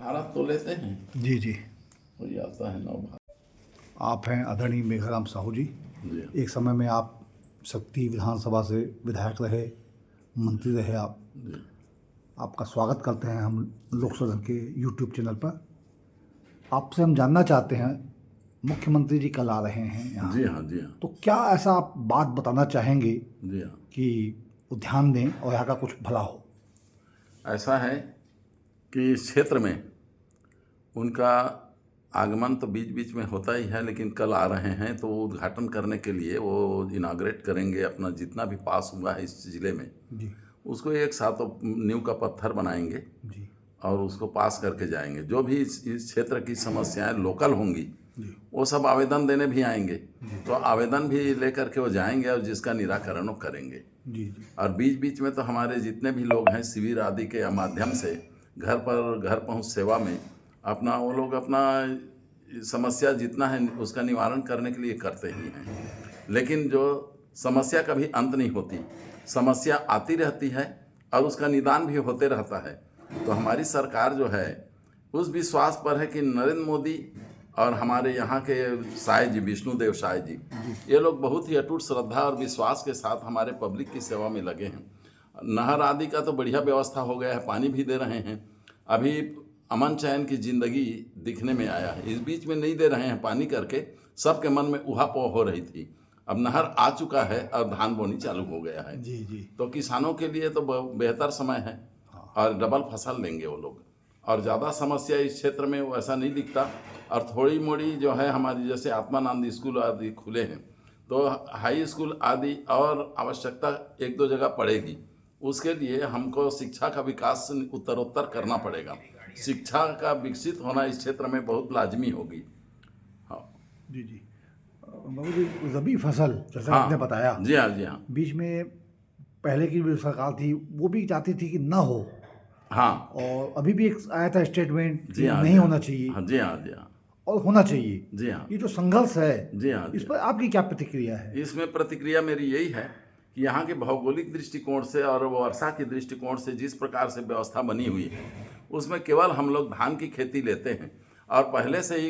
भारत तो लेते हैं, जी जी। वही आता है नव भारत। आप हैं आदरणीय मेघाराम साहू जी। जी एक समय में आप शक्ति विधानसभा से विधायक रहे, मंत्री रहे आप। जी आपका स्वागत करते हैं हम लोक सदन के यूट्यूब चैनल पर। आपसे हम जानना चाहते हैं, मुख्यमंत्री जी कल आ रहे हैं यहाँ, जी हाँ जी हाँ तो क्या ऐसा आप बात बताना चाहेंगे जी हाँ। कि वो ध्यान दें और यहाँ का कुछ भला हो? ऐसा है कि इस क्षेत्र में उनका आगमन तो बीच बीच में होता ही है, लेकिन कल आ रहे हैं तो वो उद्घाटन करने के लिए वो इनाग्रेट करेंगे अपना जितना भी पास हुआ है इस ज़िले में, जी उसको एक साथ नींव का पत्थर बनाएंगे जी और उसको पास करके जाएंगे। जो भी इस क्षेत्र की समस्याएं लोकल होंगी जी वो सब आवेदन देने भी आएंगे, तो आवेदन भी लेकर के वो जाएंगे और जिसका निराकरण वो करेंगे। जी जी और बीच बीच में तो हमारे जितने भी लोग हैं शिविर आदि के माध्यम से घर पर घर पहुंच सेवा में अपना वो लोग अपना समस्या जितना है उसका निवारण करने के लिए करते ही हैं। लेकिन जो समस्या का भी अंत नहीं होती, समस्या आती रहती है और उसका निदान भी होते रहता है। तो हमारी सरकार जो है उस विश्वास पर है कि नरेंद्र मोदी और हमारे यहाँ के साय जी, विष्णुदेव साय जी, ये लोग बहुत ही अटूट श्रद्धा और विश्वास के साथ हमारे पब्लिक की सेवा में लगे हैं। नहर आदि का तो बढ़िया व्यवस्था हो गया है, पानी भी दे रहे हैं। अभी अमन चैन की जिंदगी दिखने में आया है। इस बीच में नहीं दे रहे हैं पानी करके सबके मन में उहापोह हो रही थी। अब नहर आ चुका है और धान बोनी चालू हो गया है। जी जी। तो किसानों के लिए तो बेहतर समय है और डबल फसल लेंगे वो लोग। और ज़्यादा समस्या इस क्षेत्र में वैसा नहीं दिखता। और थोड़ी मोड़ी जो है हमारी, जैसे आत्मानंद स्कूल आदि खुले हैं, तो हाई स्कूल आदि और आवश्यकता एक दो जगह पड़ेगी। उसके लिए हमको शिक्षा का विकास उत्तरोत्तर करना पड़ेगा। शिक्षा का विकसित होना इस क्षेत्र में बहुत लाजमी होगी। हाँ जी जी। बाबू जी, रबी फसल जैसा हाँ आपने बताया, जी हाँ जी हाँ बीच में पहले की जो सरकार थी वो भी चाहती थी कि ना हो, हाँ और अभी भी एक आया था स्टेटमेंट जी कि हाँ नहीं जी हाँ होना चाहिए हाँ जी हाँ जी हाँ और होना चाहिए। जी हाँ ये जो संघर्ष है, जी हाँ इस जी पर आपकी क्या प्रतिक्रिया है? इसमें प्रतिक्रिया मेरी यही है कि यहाँ के भौगोलिक दृष्टिकोण से और वर्षा के दृष्टिकोण से जिस प्रकार से व्यवस्था बनी हुई है उसमें केवल हम लोग धान की खेती लेते हैं। और पहले से ही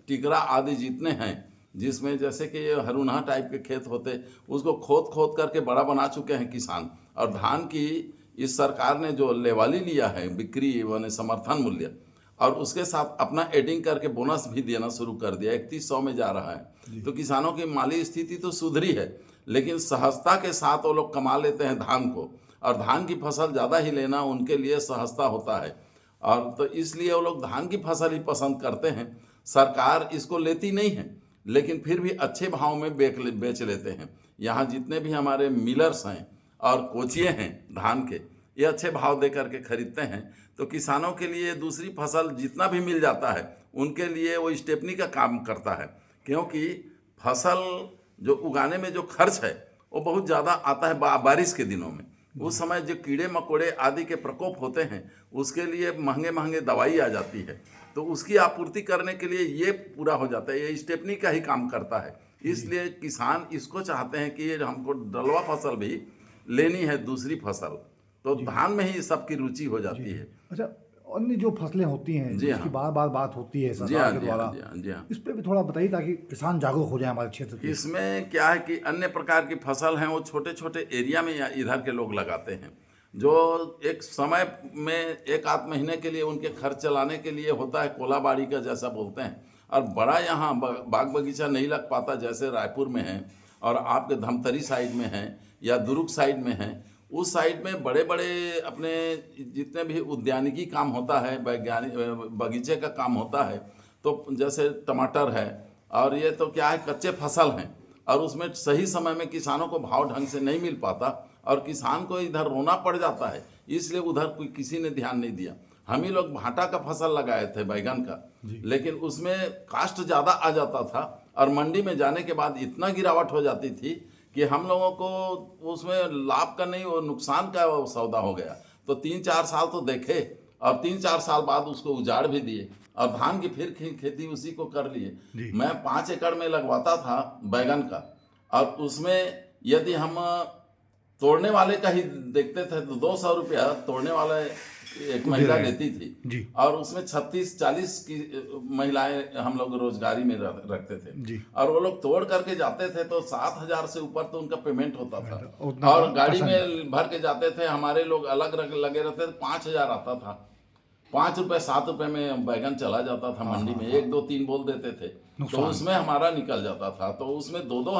टिकरा आदि जितने हैं, जिसमें जैसे कि ये हरुना टाइप के खेत होते, उसको खोद खोद करके बड़ा बना चुके हैं किसान। और धान की इस सरकार ने जो लेवाली लिया है, बिक्री माने समर्थन मूल्य, और उसके साथ अपना एडिंग करके बोनस भी देना शुरू कर दिया, 3100 में जा रहा है। तो किसानों की माली स्थिति तो सुधरी है, लेकिन सहजता के साथ वो लोग कमा लेते हैं धान को। और धान की फसल ज़्यादा ही लेना उनके लिए सहजता होता है, और तो इसलिए वो लोग धान की फसल ही पसंद करते हैं। सरकार इसको लेती नहीं है, लेकिन फिर भी अच्छे भाव में बेच लेते हैं। यहाँ जितने भी हमारे मिलर्स हैं और कोचिए हैं धान के, ये अच्छे भाव दे करके खरीदते हैं। तो किसानों के लिए दूसरी फसल जितना भी मिल जाता है उनके लिए वो स्टेपनी का काम करता है, क्योंकि फसल जो उगाने में जो खर्च है वो बहुत ज़्यादा आता है बारिश के दिनों में। उस समय जो कीड़े मकोड़े आदि के प्रकोप होते हैं उसके लिए महंगे महंगे दवाई आ जाती है, तो उसकी आपूर्ति करने के लिए ये पूरा हो जाता है। ये स्टेपनी का ही काम करता है। इसलिए किसान इसको चाहते हैं कि हमको डलवा फसल भी लेनी है, दूसरी फसल, तो धान में ही सबकी रुचि हो जाती है। अच्छा, अन्य जो फसलें होती हैं जी जिसकी हाँ बार बार बात होती है जी हाँ सरकार के जी द्वारा, हाँ जी हाँ जी हाँ। इस पर भी थोड़ा बताइए ताकि किसान जागरूक हो जाए हमारे क्षेत्र के। इसमें क्या है कि अन्य प्रकार की फसल हैं वो छोटे छोटे एरिया में इधर के लोग लगाते हैं, जो एक समय में एक आध महीने के लिए उनके खर्च चलाने के लिए होता है, कोलाबाड़ी का जैसा बोलते हैं। और बड़ा यहाँ बाग बगीचा नहीं लग पाता, जैसे रायपुर में है और आपके धमतरी साइड में है या दुर्ग साइड में है। उस साइड में बड़े बड़े अपने जितने भी उद्यानिकी काम होता है, वैज्ञानिक बगीचे का काम होता है, तो जैसे टमाटर है और ये तो क्या है कच्चे फसल हैं, और उसमें सही समय में किसानों को भाव ढंग से नहीं मिल पाता और किसान को इधर रोना पड़ जाता है, इसलिए उधर कोई किसी ने ध्यान नहीं दिया। हम ही लोग भाटा का फसल लगाए थे, बैगन का, लेकिन उसमें कास्ट ज़्यादा आ जाता था और मंडी में जाने के बाद इतना गिरावट हो जाती थी कि हम लोगों को उसमें लाभ का नहीं वो नुकसान का वो सौदा हो गया। तो 3-4 साल तो देखे और 3-4 साल बाद उसको उजाड़ भी दिए और धान की फिर खेती उसी को कर लिए। मैं 5 एकड़ में लगवाता था बैगन का, और उसमें यदि हम तोड़ने वाले का ही देखते थे तो 200 रुपया तोड़ने वाले एक महिला लेती थी जी। और उसमें 36-40 की महिलाएं हम लोग रोजगारी में रखते थे जी। और वो लोग तोड़ करके जाते थे तो 7,000 से ऊपर तो उनका पेमेंट होता था उतना और गाड़ी पैसा में भर के जाते थे। हमारे लोग अलग लगे रहते थे, 5,000 आता था। 5 रुपए 7 रुपए में बैगन चला जाता था मंडी में, 1 2 3 बोल देते थे तो नुकसान। उसमें हमारा निकल जाता था। तो उसमें 2-2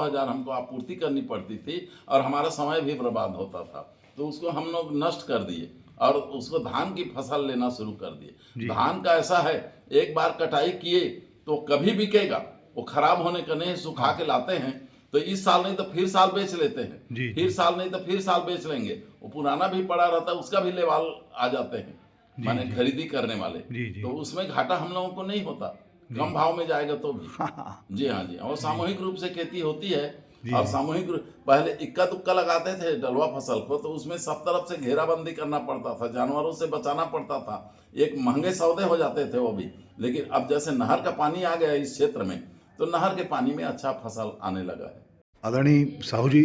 हज़ार हमको आपूर्ति करनी पड़ती थी और हमारा समय भी बर्बाद होता था। तो उसको हम लोग नष्ट कर दिए और उसको धान की फसल लेना शुरू कर दिए। धान का ऐसा है, एक बार कटाई किए तो कभी बिकेगा, वो खराब होने का नहीं, सुखा के लाते हैं तो इस साल नहीं तो फिर साल बेच लेते हैं, फिर साल नहीं तो फिर साल बेच लेंगे। वो पुराना भी पड़ा रहता है, उसका भी लेवाल आ जाते हैं माने खरीदी करने वाले। तो उसमें घाटा हम लोगों को नहीं होता, कम भाव में जाएगा तो भी। जी हाँ जी। और सामूहिक रूप से खेती होती है और सामूहिक पहले इक्का दुक्का लगाते थे डलवा फसल को, तो उसमें सब तरफ से घेराबंदी करना पड़ता था, जानवरों से बचाना पड़ता था, एक महंगे सौदे हो जाते थे वो भी। लेकिन अब जैसे नहर का पानी आ गया इस क्षेत्र में तो नहर के पानी में अच्छा फसल आने लगा है। आदरणीय साहू जी,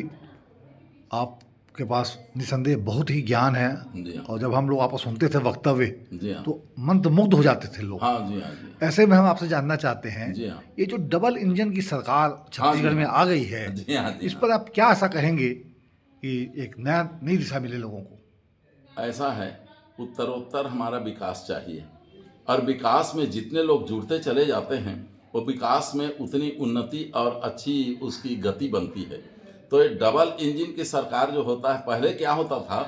आपके पास निसंदेह बहुत ही ज्ञान है जी हाँ। और जब हम लोग आपको सुनते थे वक्तव्य जी हाँ। तो मंत्रमुग्ध हो जाते थे लोग। हाँ जी हाँ जी। ऐसे में हम आपसे जानना चाहते हैं, जी हाँ। ये जो डबल इंजन की सरकार छत्तीसगढ़ में आ गई है, जी हाँ जी इस हाँ। पर आप क्या ऐसा कहेंगे कि एक नई दिशा मिले लोगों को? ऐसा है, उत्तरोत्तर हमारा विकास चाहिए और विकास में जितने लोग जुड़ते चले जाते हैं वो विकास में उतनी उन्नति और अच्छी उसकी गति बनती है। तो ये डबल इंजन की सरकार जो होता है, पहले क्या होता था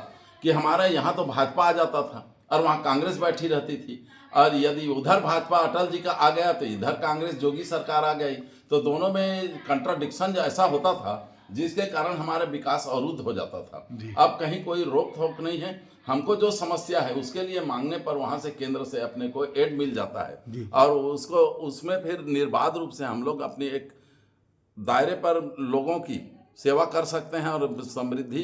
कि हमारे यहाँ तो भाजपा आ जाता था और वहाँ कांग्रेस बैठी रहती थी, और यदि उधर भाजपा अटल जी का आ गया तो इधर कांग्रेस जोगी सरकार आ गई, तो दोनों में कंट्राडिक्शन ऐसा होता था जिसके कारण हमारा विकास अवरुद्ध हो जाता था। अब कहीं कोई रोक टोक नहीं है, हमको जो समस्या है उसके लिए मांगने पर वहाँ से केंद्र से अपने को एड मिल जाता है और उसको उसमें फिर निर्बाध रूप से हम लोग अपने एक दायरे पर लोगों की सेवा कर सकते हैं और समृद्धि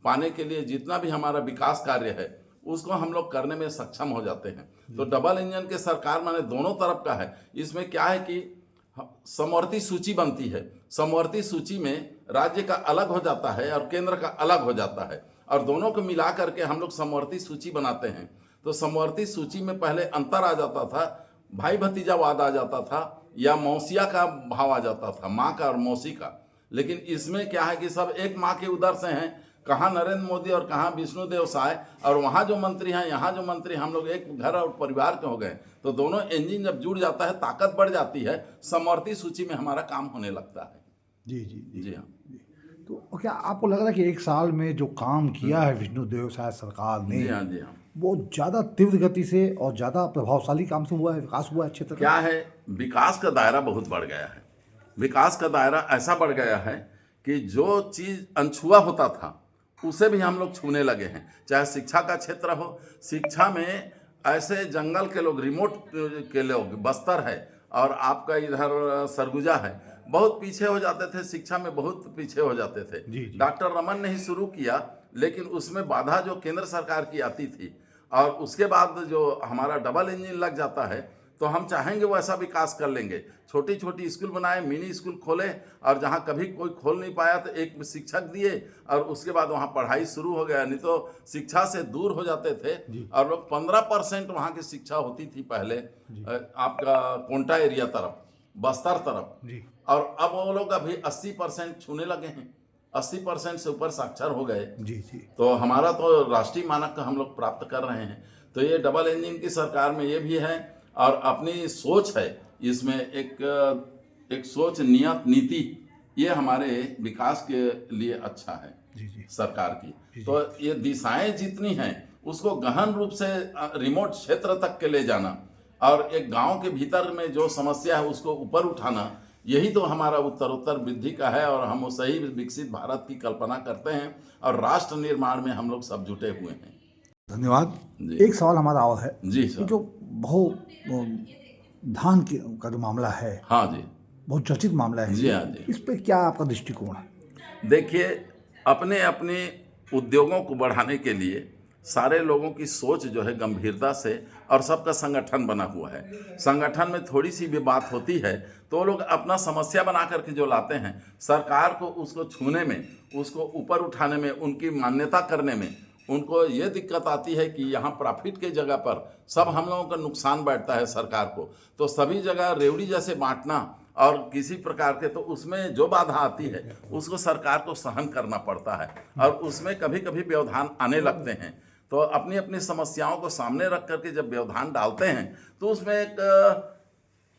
पाने के लिए जितना भी हमारा विकास कार्य है उसको हम लोग करने में सक्षम हो जाते हैं। तो डबल इंजन के सरकार माने दोनों तरफ का है। इसमें क्या है कि समवर्ती सूची बनती है, समवर्ती सूची में राज्य का अलग हो जाता है और केंद्र का अलग हो जाता है और दोनों को मिला करके हम लोग समवर्ती सूची बनाते हैं। तो समवर्ती सूची में पहले अंतर आ जाता था, भाई भतीजावाद आ जाता था या मौसिया का भाव आ जाता था, माँ का और मौसी का। लेकिन इसमें क्या है कि सब एक माँ के उदर से हैं, कहाँ नरेंद्र मोदी और कहाँ विष्णुदेव साय, और वहाँ जो मंत्री हैं यहाँ जो मंत्री, हम लोग एक घर और परिवार के हो गए। तो दोनों इंजन जब जुड़ जाता है ताकत बढ़ जाती है, समवर्ती सूची में हमारा काम होने लगता है। जी जी जी जी हाँ। तो क्या आपको लग रहा है कि एक साल में जो काम किया है विष्णुदेव साय सरकार ने, जी हाँ जी हाँ, वो ज़्यादा तीव्र गति से और ज़्यादा प्रभावशाली काम से हुआ है, विकास हुआ है क्षेत्र का? क्या है, विकास का दायरा बहुत बढ़ गया है। विकास का दायरा ऐसा बढ़ गया है कि जो चीज़ अनछुआ होता था उसे भी हम लोग छूने लगे हैं। चाहे शिक्षा का क्षेत्र हो, शिक्षा में ऐसे जंगल के लोग, रिमोट के लोग, बस्तर है और आपका इधर सरगुजा है, बहुत पीछे हो जाते थे, शिक्षा में बहुत पीछे हो जाते थे। डॉक्टर रमन ने ही शुरू किया, लेकिन उसमें बाधा जो केंद्र सरकार की आती थी और उसके बाद जो हमारा डबल इंजन लग जाता है तो हम चाहेंगे वो ऐसा विकास कर लेंगे। छोटी छोटी स्कूल बनाए, मिनी स्कूल खोले और जहाँ कभी कोई खोल नहीं पाया तो एक शिक्षक दिए और उसके बाद वहाँ पढ़ाई शुरू हो गया। नहीं तो शिक्षा से दूर हो जाते थे और लोग 15% वहाँ की शिक्षा होती थी पहले आपका कोंटा एरिया तरफ, बस्तर तरफ, और अब वो लोग अभी 80% छूने लगे हैं, 80% से ऊपर साक्षर हो गए। तो हमारा तो राष्ट्रीय मानक का हम लोग प्राप्त कर रहे हैं। तो ये डबल इंजन की सरकार में ये भी है और अपनी सोच है इसमें, एक सोच, नियत, नीति, ये हमारे विकास के लिए अच्छा है सरकार की। तो ये दिशाएं जितनी हैं उसको गहन रूप से रिमोट क्षेत्र तक के ले जाना और एक गांव के भीतर में जो समस्या है उसको ऊपर उठाना, यही तो हमारा उत्तरोत्तर वृद्धि का है और हम सही विकसित भारत की कल्पना करते हैं और राष्ट्र निर्माण में हम लोग सब जुटे हुए हैं। धन्यवाद। एक सवाल हमारा और है जी सर। जो धान का जो मामला है, हाँ जी, बहुत चर्चित मामला है। जी हाँ जी। इस पे क्या आपका दृष्टिकोण है? देखिए, अपने अपने उद्योगों को बढ़ाने के लिए सारे लोगों की सोच जो है गंभीरता से, और सबका संगठन बना हुआ है। संगठन में थोड़ी सी भी बात होती है तो लोग अपना समस्या बना करके जो लाते हैं, सरकार को उसको छूने में, उसको ऊपर उठाने में, उनकी मान्यता करने में उनको ये दिक्कत आती है कि यहाँ प्रॉफिट के जगह पर सब हम लोगों का नुकसान बैठता है सरकार को, तो सभी जगह रेवड़ी जैसे बांटना और किसी प्रकार के, तो उसमें जो बाधा आती है उसको सरकार को सहन करना पड़ता है और उसमें कभी कभी व्यवधान आने लगते हैं। तो अपनी अपनी समस्याओं को सामने रख करके जब व्यवधान डालते हैं तो उसमें एक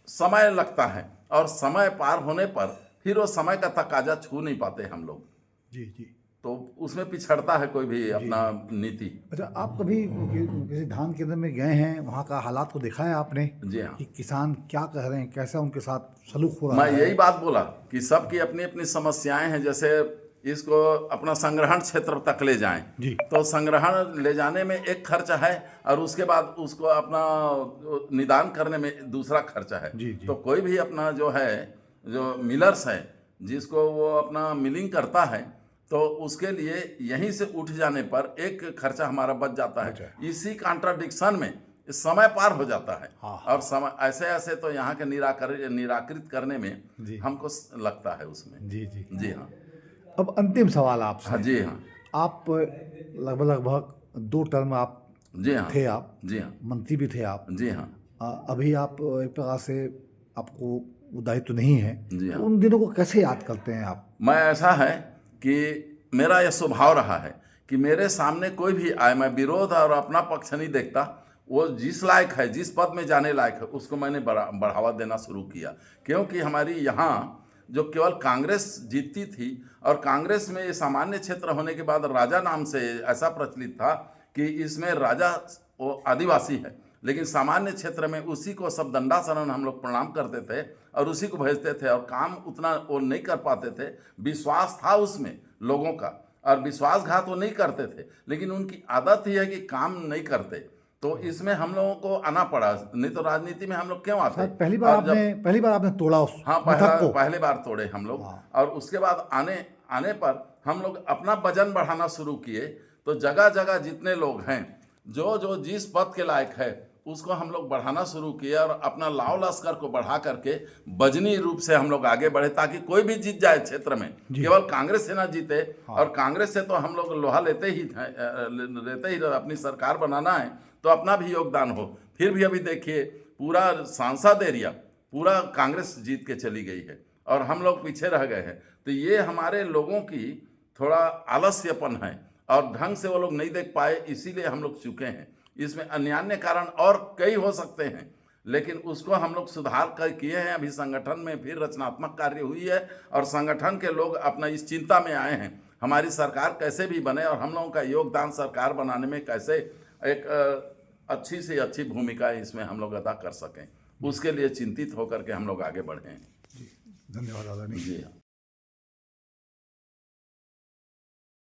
समय लगता है और समय पार होने पर फिर वो समय का तकाजा छू नहीं पाते हम लोग। जी जी। तो उसमें पिछड़ता है कोई भी अपना नीति। अच्छा, आप कभी किसी धान केंद्र में गए हैं, वहाँ का हालात को देखा है आपने? जी हाँ, कि किसान क्या कह रहे हैं, कैसा उनके साथ सलूक हो रहा मैं है? यही बात बोला कि सबकी अपनी अपनी समस्याएं हैं। जैसे इसको अपना संग्रहण क्षेत्र तक ले जाएं जी। तो संग्रहण ले जाने में एक खर्चा है और उसके बाद उसको अपना निदान करने में दूसरा खर्चा है। जी, जी। तो कोई भी अपना जो है, जो मिलर्स है, जिसको वो अपना मिलिंग करता है, तो उसके लिए यहीं से उठ जाने पर एक खर्चा हमारा बच जाता है। इसी कॉन्ट्राडिक्शन में समय पार हो जाता है। हाँ। और समय ऐसे ऐसे तो यहाँ के निराकृत करने में जी। हमको लगता है उसमें। जी जी। जी हाँ। अब अंतिम सवाल आपसे। हाँ जी हाँ। आप लगभग 2 टर्म आप जी हाँ। थे, आप जी हाँ। मंत्री भी थे आप। जी हाँ। अभी आप एक प्रकार से आपको वो दायित्व नहीं है, जी हाँ। तो उन दिनों को कैसे याद करते हैं आप? मैं, ऐसा है कि मेरा यह स्वभाव रहा है कि मेरे सामने कोई भी आए, मैं विरोध और अपना पक्ष नहीं देखता। वो जिस लायक है, जिस पद में जाने लायक है, उसको मैंने बढ़ावा देना शुरू किया। क्योंकि हमारी यहाँ जो केवल कांग्रेस जीतती थी और कांग्रेस में ये सामान्य क्षेत्र होने के बाद राजा नाम से ऐसा प्रचलित था कि इसमें राजा वो आदिवासी है, लेकिन सामान्य क्षेत्र में उसी को सब दंडासरण हम लोग प्रणाम करते थे और उसी को भेजते थे और काम उतना वो नहीं कर पाते थे। विश्वास था उसमें लोगों का और विश्वासघात वो नहीं करते थे, लेकिन उनकी आदत ही है कि काम नहीं करते। तो इसमें हम लोगों को आना पड़ा, नहीं तो राजनीति में हम लोग क्यों आते? शायद पहली बार आपने तोड़ा उस हाँ, मिथक को। पहले बार तोड़े हम लोग। हाँ। और उसके बाद आने पर हम लोग अपना वजन बढ़ाना शुरू किए। तो जगह जगह जितने लोग हैं, जो जिस पद के लायक है, उसको हम लोग बढ़ाना शुरू किए और अपना लाव लश्कर को बढ़ा करके वजनी रूप से हम लोग आगे बढ़े, ताकि कोई भी जीत जाए क्षेत्र में, केवल कांग्रेस से ना जीते। और कांग्रेस से तो हम लोग लोहा लेते ही अपनी सरकार बनाना है तो अपना भी योगदान हो। फिर भी अभी देखिए, पूरा सांसद एरिया पूरा कांग्रेस जीत के चली गई है और हम लोग पीछे रह गए हैं। तो ये हमारे लोगों की थोड़ा आलस्यपन है और ढंग से वो लोग नहीं देख पाए, इसीलिए हम लोग चुके हैं। इसमें अन्य कारण और कई हो सकते हैं, लेकिन उसको हम लोग सुधार कर किए हैं। अभी संगठन में फिर रचनात्मक कार्य हुई है और संगठन के लोग अपना इस चिंता में आए हैं हमारी सरकार कैसे भी बने और हम लोगों का योगदान सरकार बनाने में कैसे एक अच्छी से अच्छी भूमिका इसमें हम लोग अदा कर सकें, उसके लिए चिंतित होकर के हम लोग आगे बढ़े हैं। धन्यवाद आदरणीय। जी हाँ।